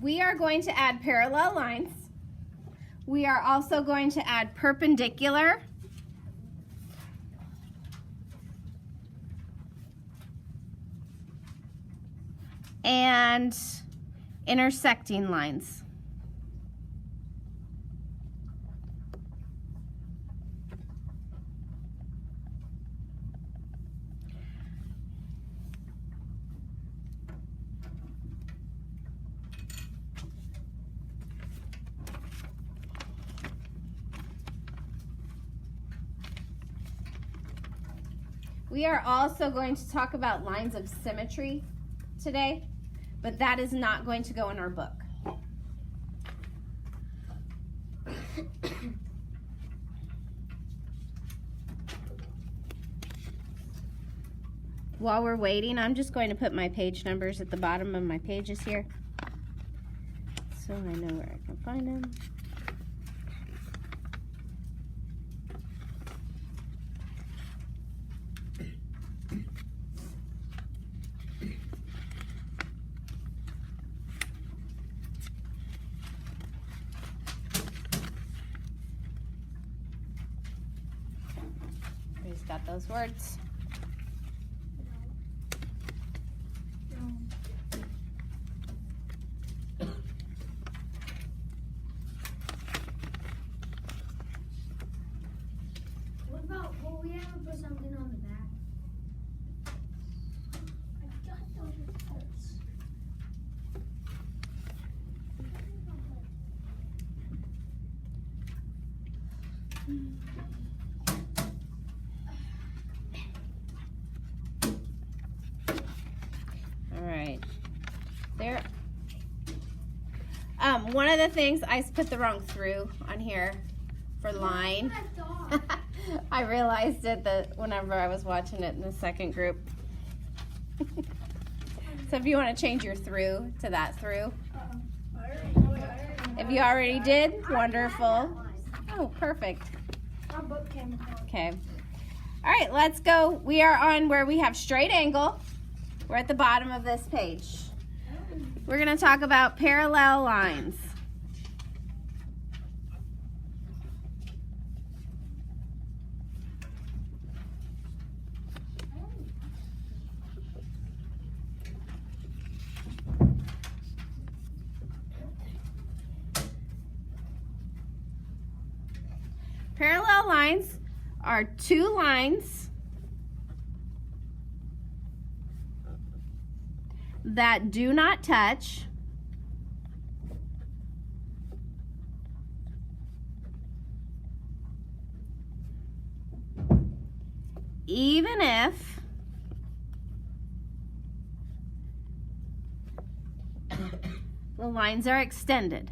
we are going to add parallel lines. We are also going to add perpendicular and intersecting lines. We are also going to talk about lines of symmetry today, but that is not going to go in our book. While we're waiting, I'm just going to put my page numbers at the bottom of my pages here, so I know where I can find them. Everybody's got those words. Will we ever put something on the back? I got those first. All right. There. One of the things, I put the wrong through on here for line. I realized it whenever I was watching it in the second group. So if you want to change your through to that through. If you already did, wonderful. Oh, perfect. Okay. All right, let's go. We are on where we have straight angle. We're at the bottom of this page. We're going to talk about parallel lines. Parallel lines are two lines that do not touch even if the lines are extended.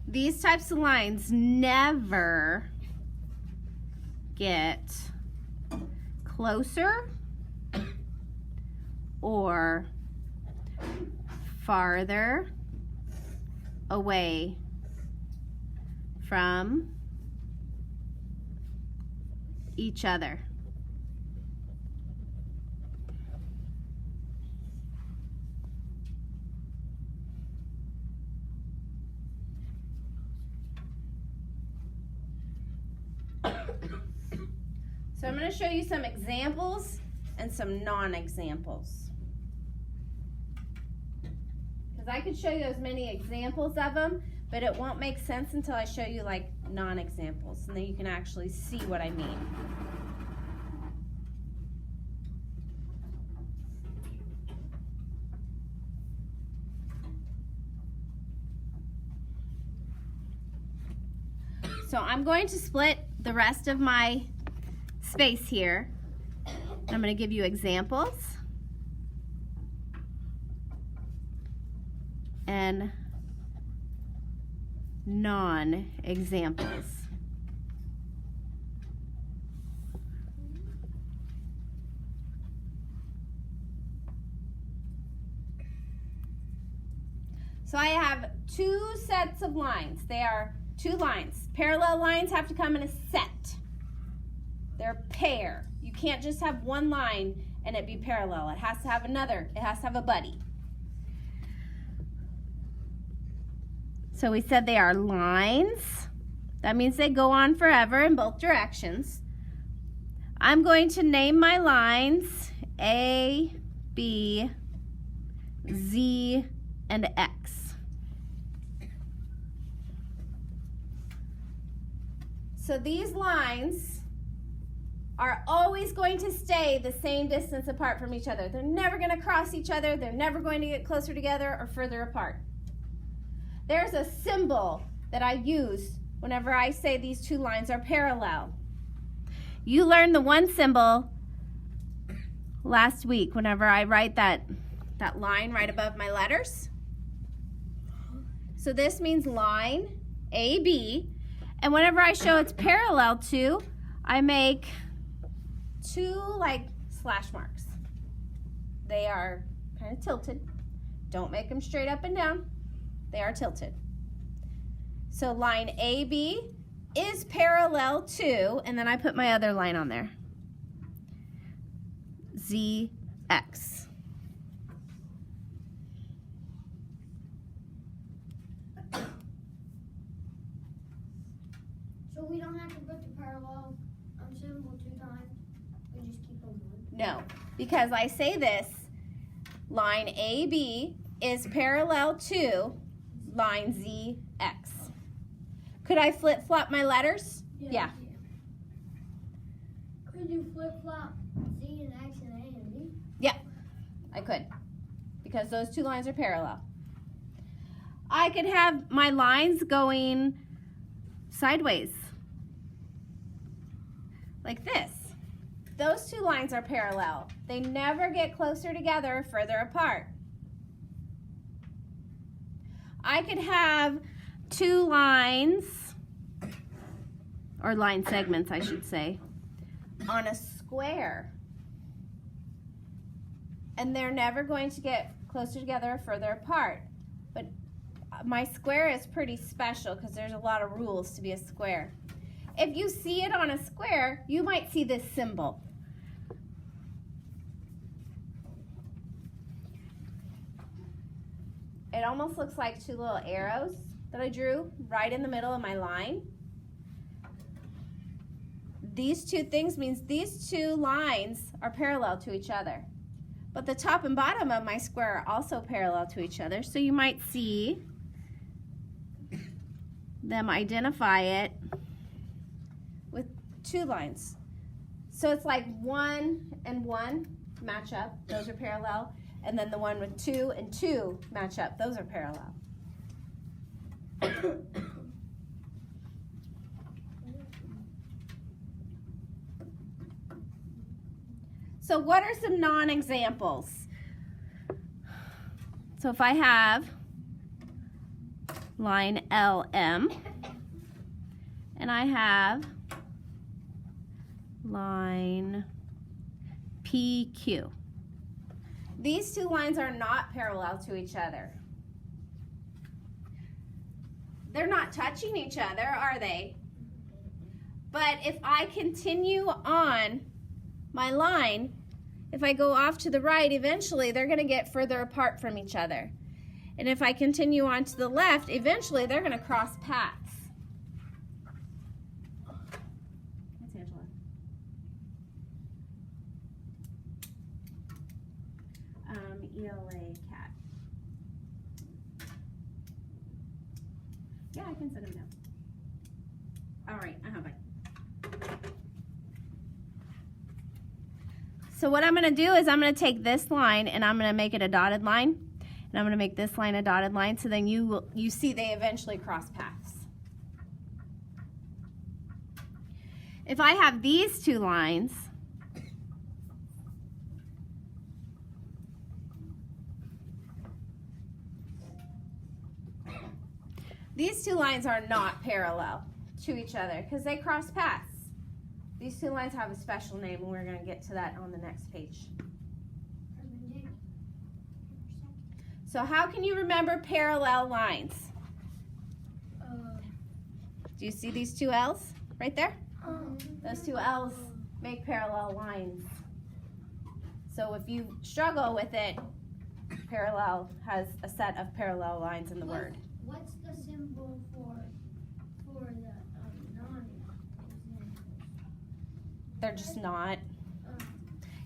These types of lines never get closer or farther away from each other. So I'm going to show you some examples and some non-examples. Because I could show you as many examples of them, but it won't make sense until I show you like non-examples, and then you can actually see what I mean. So I'm going to split the rest of my space here. I'm going to give you examples and non-examples. So So I have two sets of lines. They are two lines. Parallel lines have to come in a set. They're a pair. You can't just have one line and it be parallel. It has to have another. It has to have a buddy. So we said they are lines. That means they go on forever in both directions. I'm going to name my lines A, B, Z, and X. So these lines are always going to stay the same distance apart from each other. They're never going to cross each other. They're never going to get closer together or further apart. There's a symbol that I use whenever I say these two lines are parallel. You learned the one symbol last week whenever I write that line right above my letters. So this means line AB, and whenever I show it's parallel to, I make two like slash marks. They are kind of tilted. Don't make them straight up and down. They are tilted. So line AB is parallel to, and then I put my other line on there, ZX. So we don't have to put the parallel symbol 2 times. We just keep them one. No, because I say this, line AB is parallel to line ZX. Could I flip-flop my letters? Yeah. Could you flip-flop Z and X and A and B? Yeah, I could, because those two lines are parallel. I could have my lines going sideways, like this. Those two lines are parallel. They never get closer together or further apart. I could have two lines, or line segments I should say, on a square. And they're never going to get closer together or further apart. But my square is pretty special because there's a lot of rules to be a square. If you see it on a square, you might see this symbol. It almost looks like two little arrows that I drew right in the middle of my line. These two things means these two lines are parallel to each other. But the top and bottom of my square are also parallel to each other. So you might see them identify it with two lines. So it's like 1 and 1 match up. Those are parallel. And then the one with 2 and 2 match up. Those are parallel. So what are some non-examples? So if I have line LM and I have line PQ. These two lines are not parallel to each other. They're not touching each other, are they? But if I continue on my line, if I go off to the right, eventually they're going to get further apart from each other. And if I continue on to the left, eventually they're going to cross paths. That's Angela. ELA cat. Yeah, I can set him down. All right, bye. So what I'm going to do is I'm going to take this line and I'm going to make it a dotted line. And I'm going to make this line a dotted line so then you see they eventually cross paths. If I have these two lines, these two lines are not parallel to each other because they cross paths. These two lines have a special name and we're going to get to that on the next page. So how can you remember parallel lines? Do you see these two L's right there? Those two L's make parallel lines. So if you struggle with it, parallel has a set of parallel lines in the word. What's the symbol for the non-examples? They're just not.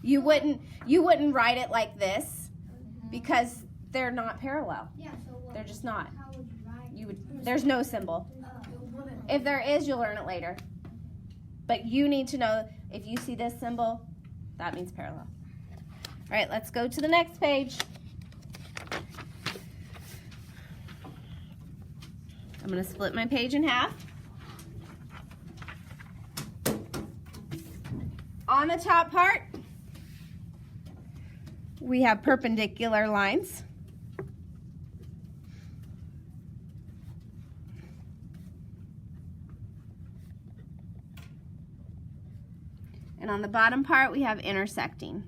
You wouldn't write it like this because they're not parallel. Yeah, so what? They're just not. How would you write it? There's no symbol. If there is, you'll learn it later. But you need to know if you see this symbol, that means parallel. All right, let's go to the next page. I'm going to split my page in half. On the top part, we have perpendicular lines. And on the bottom part, we have intersecting.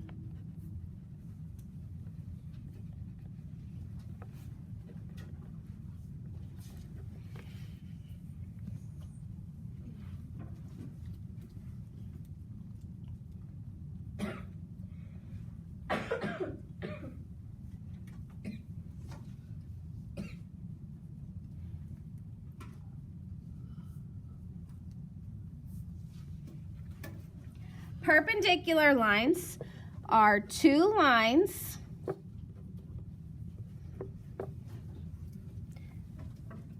Perpendicular lines are two lines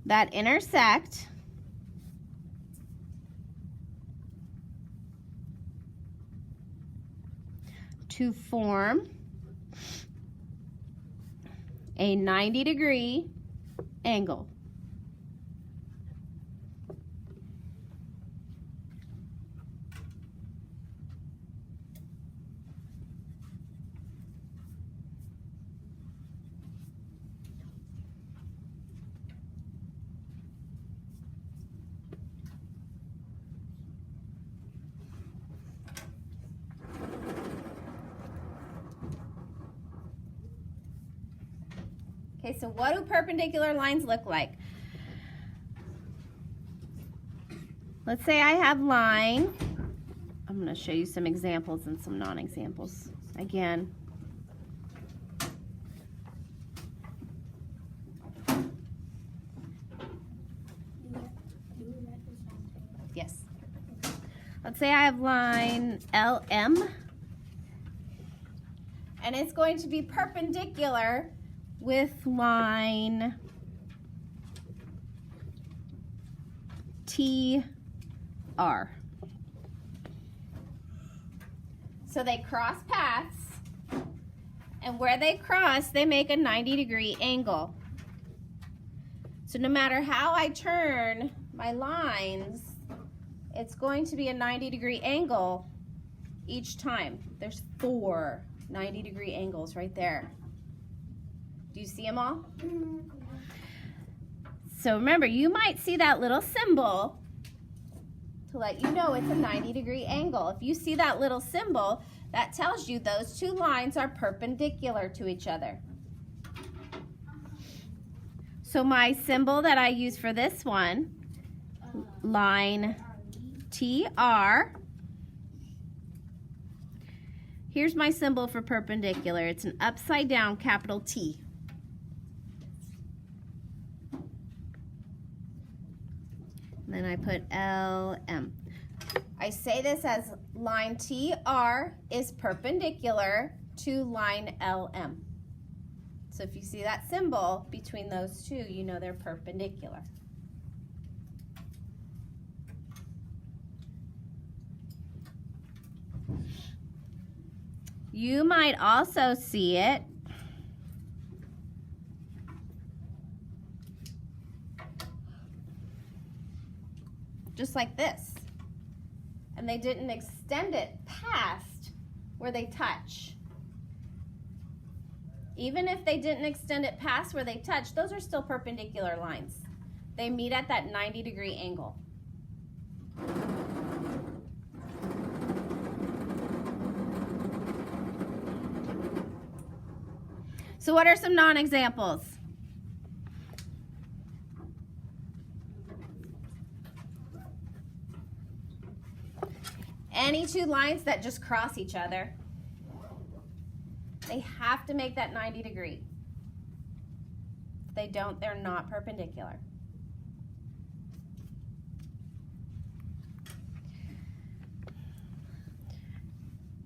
that intersect to form a 90-degree angle. Okay, so what do perpendicular lines look like? Let's say I have line. I'm going to show you some examples and some non-examples. Again. Yes. Let's say I have line LM. And it's going to be perpendicular with line TR. So they cross paths, and where they cross, they make a 90-degree angle. So no matter how I turn my lines, it's going to be a 90-degree angle each time. There's 4 90-degree angles right there. Do you see them all? So remember, you might see that little symbol to let you know it's a 90-degree angle. If you see that little symbol, that tells you those two lines are perpendicular to each other. So my symbol that I use for this one, line TR, here's my symbol for perpendicular. It's an upside down capital T. And then I put LM. I say this as line TR is perpendicular to line LM. So if you see that symbol between those two, you know they're perpendicular. You might also see it just like this. And they didn't extend it past where they touch. Even if they didn't extend it past where they touch, those are still perpendicular lines. They meet at that 90-degree angle. So what are some non-examples? Any two lines that just cross each other, they have to make that 90 degree. If they don't, they're not perpendicular.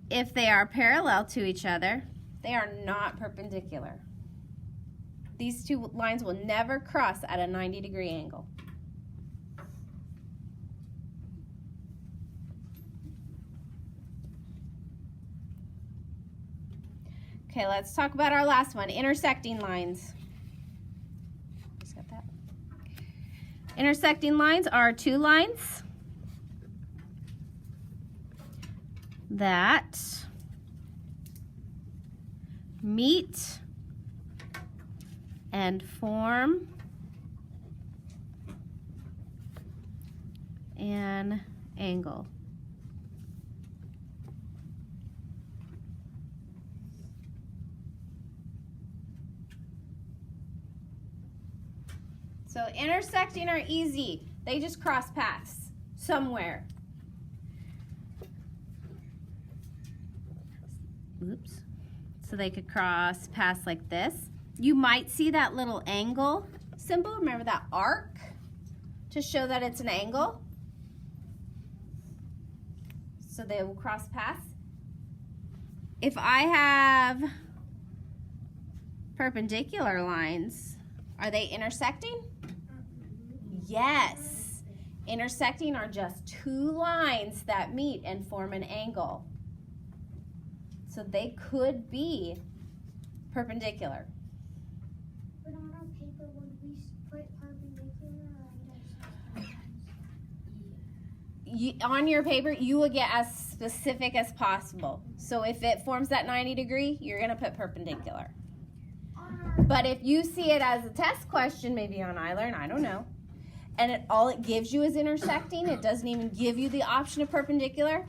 If they are parallel to each other, they are not perpendicular. These two lines will never cross at a 90 degree angle. Okay, let's talk about our last one, intersecting lines. Just got that. Intersecting lines are two lines that meet and form an angle. So intersecting are easy. They just cross paths somewhere. Oops. So they could cross paths like this. You might see that little angle symbol. Remember that arc to show that it's an angle. So they will cross paths. If I have perpendicular lines, are they intersecting? Yes. Intersecting are just two lines that meet and form an angle. So they could be perpendicular. But on our paper, would we put perpendicular or intersecting? On your paper, you will get as specific as possible. So if it forms that 90 degree, you're going to put perpendicular. But if you see it as a test question, maybe on iLearn, I don't know, and all it gives you is intersecting, it doesn't even give you the option of perpendicular,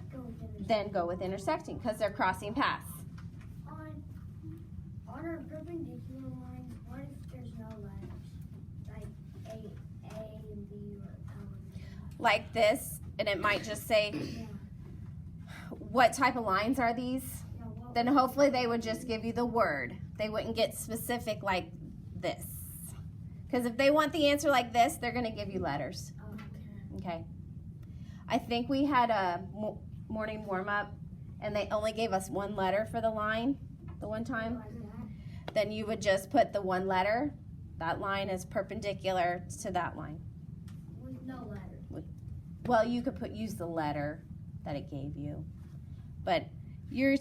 then go with intersecting because they're crossing paths. On our perpendicular lines, what if there's no letters? Like A and B or L and B? Like this, and it might just say, what type of lines are these? Then hopefully they would just give you the word. They wouldn't get specific like this. Because if they want the answer like this, they're going to give you letters. Okay. I think we had a morning warm-up, and they only gave us one letter for the line the one time. Then you would just put the one letter. That line is perpendicular to that line. With no letter. Well, you could use the letter that it gave you. But you're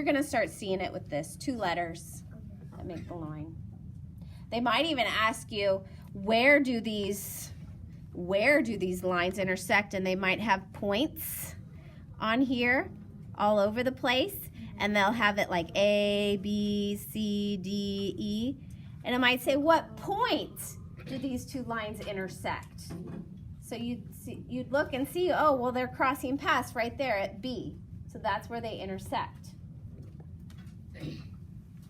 going to start seeing it with this, two letters that make the line. They might even ask you, where do these lines intersect? And they might have points on here all over the place, and they'll have it like A, B, C, D, E. And it might say, what point do these two lines intersect? So you'd look and see, oh, well, they're crossing paths right there at B. So that's where they intersect.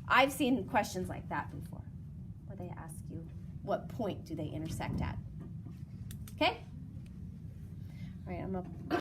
I've seen questions like that before, where they ask you, what point do they intersect at? Okay? All right, I'm going to